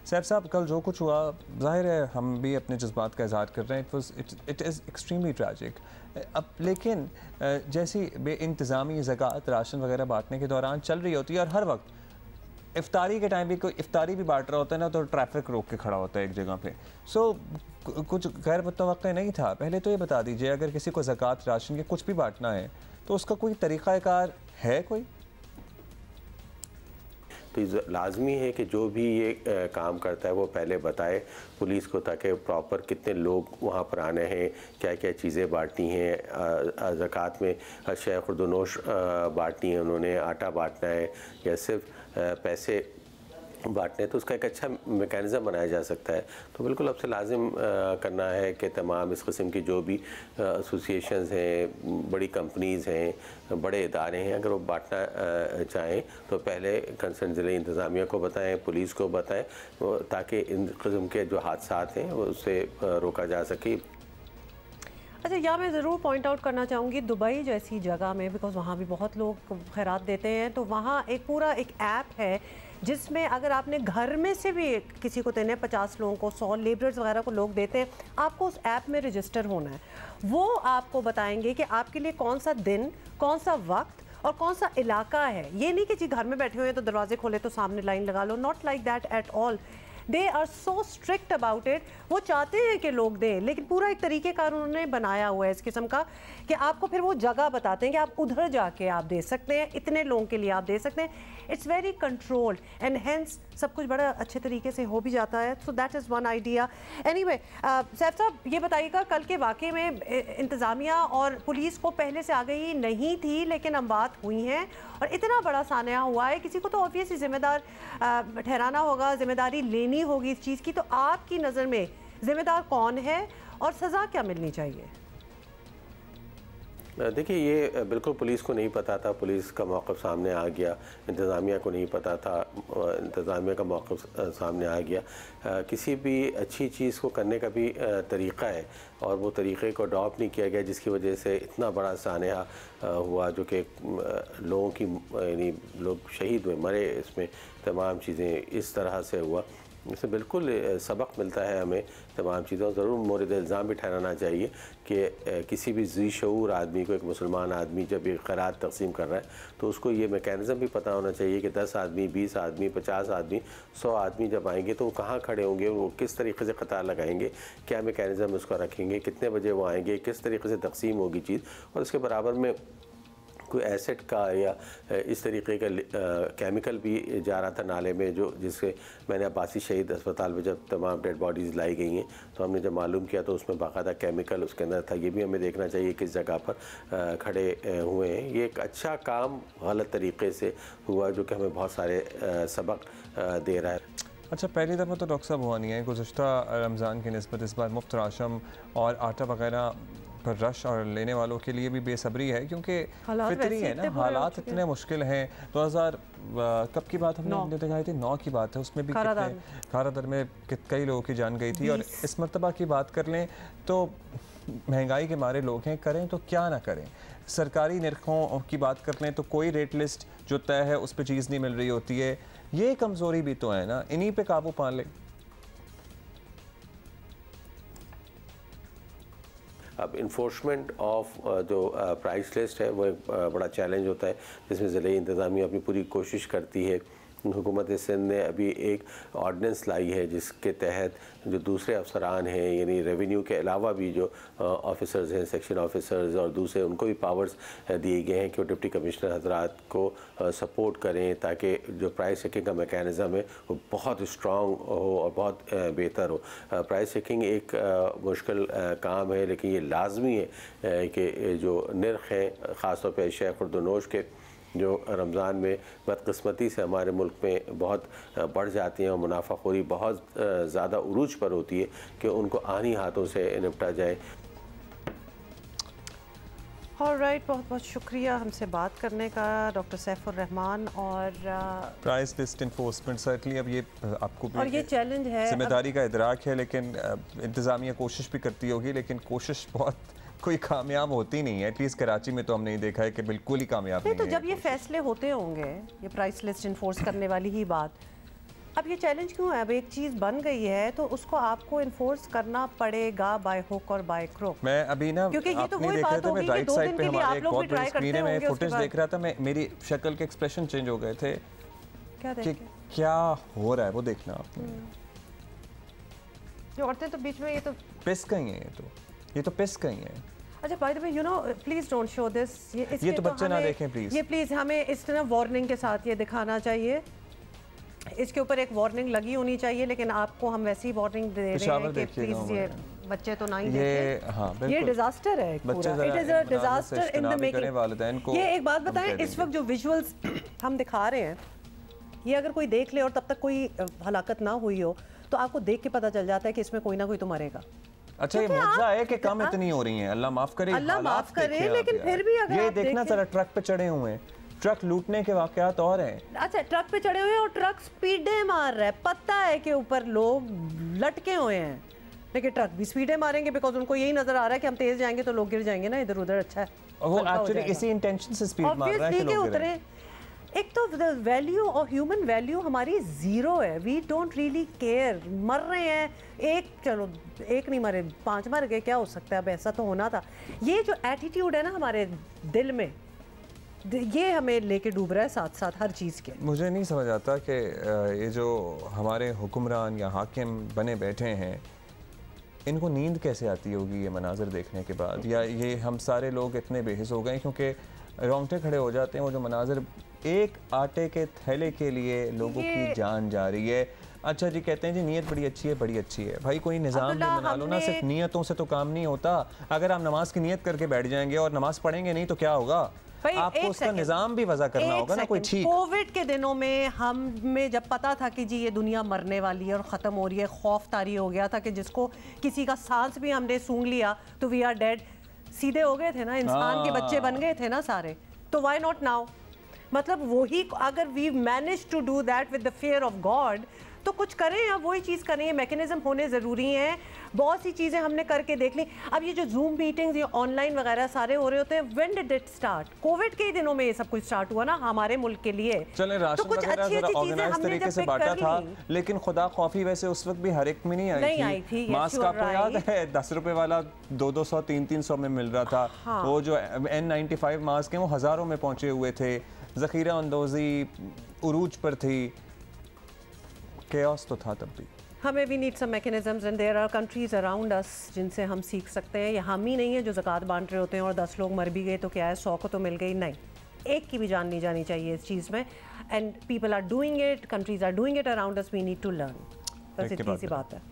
सैफ साहब, कल जो कुछ हुआ, ज़ाहिर है हम भी अपने जज्बात का इजहार कर रहे हैं। It is extremely tragic. अब लेकिन जैसी बेइंतज़ामी ज़कात राशन वगैरह बांटने के दौरान चल रही होती है, और हर वक्त इफ्तारी के टाइम भी कोई इफ्तारी भी बांट रहा होता है ना, तो ट्रैफिक रोक के खड़ा होता है एक जगह पे। सो कुछ गैर मुतवक्का नहीं था। पहले तो ये बता दीजिए, अगर किसी को ज़कात राशन के कुछ भी बांटना है तो उसका कोई तरीक़ाकार है कोई? तो लाजमी है कि जो भी ये काम करता है वो पहले बताए पुलिस को, ताकि प्रॉपर कितने लोग वहाँ पर आने हैं, क्या क्या चीज़ें बांटनी हैं। ज़कात में शय खुर्दनोश बांटनी है, उन्होंने आटा बांटना है या सिर्फ पैसे बांटने, तो उसका एक अच्छा मेकैनिज़म बनाया जा सकता है। तो बिल्कुल अब से लाजिम करना है कि तमाम इस किस्म की जो भी एसोसिएशंस हैं, बड़ी कंपनीज़ हैं, बड़े इदारे हैं, अगर वो बांटना चाहें तो पहले कंसर्न ज़िले इंतज़ामिया को बताएं, पुलिस को बताएं, ताकि इन किस्म के जो हादसात हैं उससे रोका जा सके। अच्छा, यहाँ मैं ज़रूर पॉइंट आउट करना चाहूँगी, दुबई जैसी जगह में, बिकॉज़ वहाँ भी बहुत लोग खैरात देते हैं, तो वहाँ एक पूरा एक ऐप है जिसमें अगर आपने घर में से भी किसी को देने 50 लोगों को, 100 लेबरर्स वगैरह को लोग देते हैं, आपको उस ऐप में रजिस्टर होना है। वो आपको बताएंगे कि आपके लिए कौन सा दिन, कौन सा वक्त और कौन सा इलाका है। ये नहीं कि जी घर में बैठे हुए हैं तो दरवाजे खोले तो सामने लाइन लगा लो, not like that at all. They are so strict about it. वो चाहते हैं कि लोग दें, लेकिन पूरा एक तरीक़ेकार उन्होंने बनाया हुआ है इस किस्म का कि आपको फिर वो जगह बताते हैं कि आप उधर जाके आप दे सकते हैं, इतने लोगों के लिए आप दे सकते हैं। It's very controlled and hence सब कुछ बड़ा अच्छे तरीके से हो भी जाता है। So that is one idea. Anyway, Saif साहब ये बताइएगा, कल के वाक़े में इंतज़ामिया और पुलिस को पहले से आगाही नहीं थी, लेकिन अमवात हुई हैं और इतना बड़ा सान्या हुआ है, किसी को तो ऑब्वियसली ज़िम्मेदार ठहराना होगा, ज़िम्मेदारी लेनी होगी इस चीज़ की। तो आपकी नज़र में ज़िम्मेदार कौन है और सज़ा क्या मिलनी चाहिए? देखिए, ये बिल्कुल पुलिस को नहीं पता था, पुलिस का मौक़िफ़ सामने आ गया। इंतज़ामिया को नहीं पता था, इंतज़ामिया का मौक़िफ़ सामने आ गया। किसी भी अच्छी चीज़ को करने का भी तरीक़ा है और वो तरीक़े को अडॉप्ट नहीं किया गया, जिसकी वजह से इतना बड़ा सान्या हुआ, जो कि लोगों की यानी लोग शहीद हुए, मरे, इसमें तमाम चीज़ें इस तरह से हुआ। इससे बिल्कुल सबक मिलता है हमें तमाम चीज़ों। ज़रूर मोरद इल्ज़ाम भी ठहराना चाहिए कि किसी भी ज़ी शऊर आदमी को, एक मुसलमान आदमी जब ये खैरात तकसीम कर रहा है तो उसको ये मैकेनिज़्म भी पता होना चाहिए कि 10 आदमी, 20 आदमी, 50 आदमी, 100 आदमी जब आएंगे तो वो कहाँ खड़े होंगे, वो किस तरीके से कतार लगाएंगे, क्या मैकेनिज़्म उसका रखेंगे, कितने बजे वो आएंगे, किस तरीके से तकसीम होगी चीज़। और उसके बराबर में कोई एसिड का या इस तरीके का केमिकल भी जा रहा था नाले में, जो जिससे मैंने अब्बासी शहीद अस्पताल में जब तमाम डेड बॉडीज़ लाई गई हैं तो हमने जब मालूम किया तो उसमें बाकायदा केमिकल उसके अंदर था। ये भी हमें देखना चाहिए किस जगह पर खड़े हुए हैं। ये एक अच्छा काम गलत तरीके से हुआ, जो कि हमें बहुत सारे सबक दे रहा है। अच्छा, पहली दफ़ा तो डॉक्टर साहब हुआ नहीं है, गुज़श्ता रमज़ान की निस्बत इस बार मुफ्त राशन और आटा वगैरह पर रश और लेने वालों के लिए भी बेसब्री है, क्योंकि फितरी है ना, हालात इतने मुश्किल हैं। 2000 कब की बात हमने दिखाई थी, 9 की बात है, उसमें भी खारादर में कई लोगों की जान गई थी। और इस मरतबा की बात कर लें तो महंगाई के मारे लोग हैं, करें तो क्या ना करें। सरकारी निरखों की बात कर लें तो कोई रेट लिस्ट जो तय है उस पर चीज़ नहीं मिल रही होती है। ये कमज़ोरी भी तो है ना, इन्हीं पे काबू पा लें। अब इन्फोर्समेंट ऑफ जो प्राइस लिस्ट है वो एक बड़ा चैलेंज होता है, जिसमें ज़िले इंतज़ामिया अपनी पूरी कोशिश करती है। हुकूमत सिंध ने अभी एक ऑर्डिनेंस लाई है जिसके तहत जो दूसरे अफसरान हैं, यानी रेवेन्यू के अलावा भी जो ऑफिसर्स हैं, सेक्शन ऑफिसर्स और दूसरे, उनको भी पावर्स दिए गए हैं कि वो डिप्टी कमिश्नर हजरात को सपोर्ट करें, ताकि जो प्राइस चेकिंग का मेकैनिज़म है वो बहुत स्ट्रॉन्ग हो और बहुत बेहतर हो। प्राइस चेकिंग एक मुश्किल काम है, लेकिन ये लाजमी है कि जो नर्ख हैं, ख़ास तौर पर शय खुर्दनोश के, जो रमज़ान में बदकिस्मती से हमारे मुल्क में बहुत बढ़ जाती हैं और मुनाफाखोरी बहुत ज़्यादा उरूज पर होती है, कि उनको आनी हाथों से निपटा जाए। ऑलराइट, बहुत बहुत शुक्रिया हमसे बात करने का डॉक्टर सैफुर रहमान। और प्राइस लिस्ट इन्फोर्समेंट सर्टली अब ये आपको भी और ये चैलेंज है, जिम्मेदारी का इदराक है, लेकिन इंतज़ामिया कोशिश भी करती होगी, लेकिन कोशिश बहुत कोई कामयाब होती नहीं है। एटलीस्ट कराची में तो हमने देखा है कि बिल्कुल ही कामयाब नहीं तो है। जब ये फैसले होते होंगे, ये प्राइस लिस्ट इन्फोर्स करने वाली ही बात, अब ये चैलेंज क्यों है? अब एक चीज़ बन गई है तो उसको आपको इन्फोर्स करना पड़ेगा बाय हुक और बाय क्रोक। मैं अभी ना क्योंकि ये तो वही बात होगी कि 2 दिन के लिए आप लोग भी ट्राई करते होंगे, उसके फुटेज देख रहा था मैं, मेरी शक्ल के एक्सप्रेशन चेंज हो गए थे। क्या देख के? क्या हो रहा है वो देखना आपने। ये औरतें तो बीच में ये तो पिस गई हैं, ये तो पिस गई हैं। अच्छा by the way you know please don't show this. ये तो बच्चे ना देखें प्लीज। ये प्लीज हमें इस तरह वार्निंग के साथ ये दिखाना चाहिए। इसके ऊपर एक वार्निंग लगी होनी चाहिए, लेकिन आपको हम वैसी वार्निंग दे रहे हैं कि प्लीज ये बच्चे तो ना ही देखें। हाँ, ये डिजास्टर है पूरा। It is a disaster in the making. ये एक बात बताएं, इस वक्त जो विजुअल्स हम दिखा रहे हैं, ये अगर कोई देख ले और तब तक कोई हलाकत ना हुई हो तो आपको देख के पता चल जाता है कि इसमें कोई ना कोई तो मरेगा। अच्छा, ये मुआवजा है कि कम इतनी हो रही हैं, अल्लाह माफ करे, अल्लाह माफ करे, लेकिन फिर भी अगर ये देखना जरा, ट्रक पे चढ़े हुए हैं, ट्रक लूटने के वाकयात और हैं। अच्छा, ट्रक पे चढ़े हुए हैं और ट्रक स्पीडे मार रहा है, पता है कि ऊपर लोग लटके हुए हैं, लेकिन ट्रक भी स्पीडे मारेंगे बिकॉज उनको यही नजर आ रहा है कि हम तेज जाएंगे तो लोग गिर जाएंगे ना इधर उधर। अच्छा है, वो एक्चुअली इसी इंटेंशन से स्पीड मार रहा है कि लोग उतरे। एक तो वैल्यू और ह्यूमन वैल्यू हमारी जीरो है। We don't really care. मर रहे हैं, एक चलो एक नहीं मरे 5 मर गए, क्या हो सकता है, अब ऐसा तो होना था। ये जो एटीट्यूड है ना हमारे दिल में, ये हमें लेके डूब रहा है साथ साथ हर चीज़ के। मुझे नहीं समझ आता कि ये जो हमारे हुक्मरान या हाकिम बने बैठे हैं, इनको नींद कैसे आती होगी ये मनाजर देखने के बाद, या ये हम सारे लोग इतने बेहिस हो गए क्योंकि रोंगटे खड़े हो जाते हैं। वो जो मनाजर, एक आटे के थैले के लिए लोगों की जान जा रही है। अच्छा जी, कहते हैं जी नीयत बड़ी अच्छी है, बड़ी अच्छी है। भाई कोई निज़ाम भी बना लो ना, सिर्फ नीयतों से तो काम नहीं होता। अगर आप नमाज की नीयत करके बैठ जाएंगे और नमाज पढ़ेंगे नहीं तो क्या होगा? आपको उसका निज़ाम भी वज़ा करना होगा ना कोई ठीक। कोविड के दिनों में हमें जब पता था कि जी ये दुनिया मरने वाली है और ख़त्म हो रही है, खौफ तारी हो गया था कि जिसको किसी का सांस भी हमने सूंघ लिया तो वी आर डेड, सीधे हो गए थे ना, इंसान के बच्चे बन गए थे ना सारे। तो व्हाई नॉट नाउ? मतलब वही, अगर we manage to do that with the fear of God तो कुछ करें, या वही चीज़ करें। ये मैकेनिज्म होने ज़रूरी हैं। बहुत सी चीज़ें हमने करके देख ली। अब ये जो जूम मीटिंग्स, ये ऑनलाइन वगैरह सारे हो रहे होते हैं, when did it start? Covid के ही दिनों में ये सब कुछ स्टार्ट हुआ ना हमारे मुल्क के लिए। चले राशन तो कुछ अच्छी अच्छी चीज़ें हमने जब बांटा था, लेकिन खुदा खौफी वैसे उस वक्त भी हर एक में नहीं आई थी। मास्क आपको याद है 10 रुपए वाला 200 300 में मिल रहा था। हाँ। वो जो N95 मास्क हैं वो हज़ारों में पहुंचे हुए थे। ज़ख़ीरा अंदोज़ी उरूज पर थी, केओस तो था तब भी। हमें भी need some mechanisms and there are countries around us जिनसे हम सीख सकते हैं। ये हम ही नहीं है जो ज़कात बांट रहे होते हैं और 10 लोग मर भी गए तो क्या है, 100 को तो मिल गई, नहीं, एक की भी जान नहीं जानी चाहिए इस चीज़ में। And people are doing it, countries are doing it around us, we need to learn. बस इतनी सी बात है।